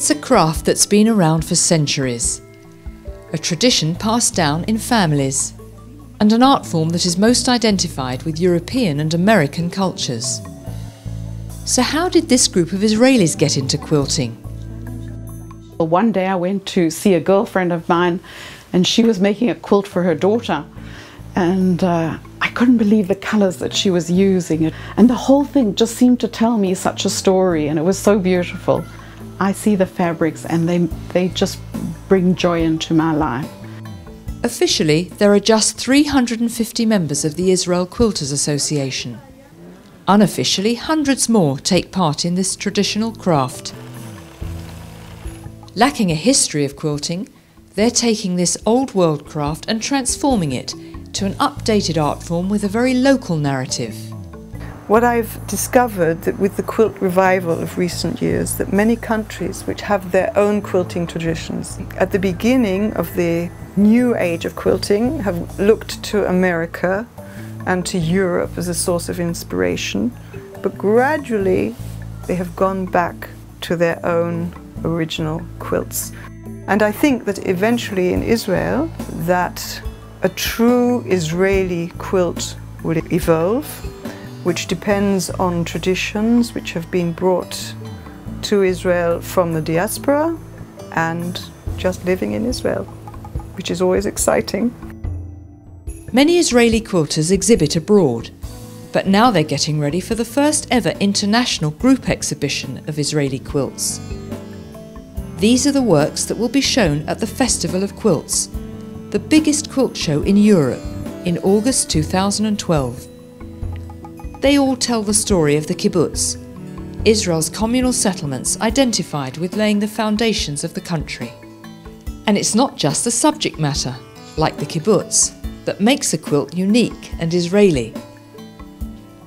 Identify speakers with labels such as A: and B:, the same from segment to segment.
A: It's a craft that's been around for centuries, a tradition passed down in families, and an art form that is most identified with European and American cultures. So how did this group of Israelis get into quilting?
B: One day I went to see a girlfriend of mine and she was making a quilt for her daughter, and I couldn't believe the colours that she was using, and the whole thing just seemed to tell me such a story, and it was so beautiful. I see the fabrics and they just bring joy into my life.
A: Officially, there are just 350 members of the Israel Quilters Association. Unofficially, hundreds more take part in this traditional craft. Lacking a history of quilting, they're taking this old world craft and transforming it to an updated art form with a very local narrative.
C: What I've discovered that with the quilt revival of recent years, that many countries which have their own quilting traditions, at the beginning of the new age of quilting, have looked to America and to Europe as a source of inspiration, but gradually they have gone back to their own original quilts. And I think that eventually in Israel, that a true Israeli quilt will evolve, which depends on traditions which have been brought to Israel from the diaspora and just living in Israel, which is always exciting.
A: Many Israeli quilters exhibit abroad, but now they're getting ready for the first ever international group exhibition of Israeli quilts. These are the works that will be shown at the Festival of Quilts, the biggest quilt show in Europe, in August 2012. They all tell the story of the kibbutz, Israel's communal settlements identified with laying the foundations of the country. And it's not just the subject matter, like the kibbutz, that makes a quilt unique and Israeli.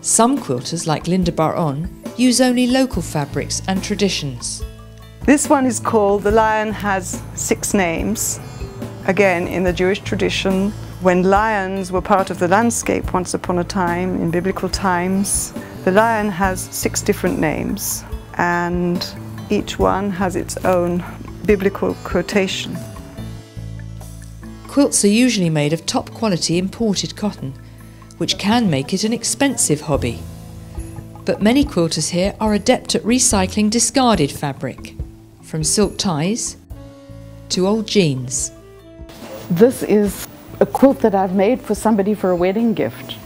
A: Some quilters, like Linda Bar-On, use only local fabrics and traditions.
C: This one is called The Lion Has 6 Names. Again, in the Jewish tradition, when lions were part of the landscape once upon a time, in biblical times, the lion has 6 different names, and each one has its own biblical quotation.
A: Quilts are usually made of top quality imported cotton, which can make it an expensive hobby. But many quilters here are adept at recycling discarded fabric, from silk ties to old jeans.
B: This is a quilt that I've made for somebody for a wedding gift.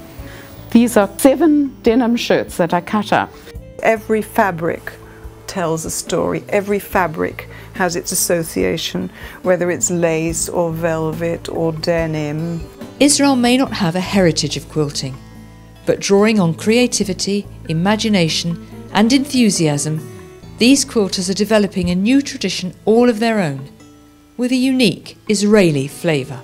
B: These are 7 denim shirts that I cut up.
C: Every fabric tells a story. Every fabric has its association, whether it's lace or velvet or denim.
A: Israel may not have a heritage of quilting, but drawing on creativity, imagination and enthusiasm, these quilters are developing a new tradition all of their own, with a unique Israeli flavour.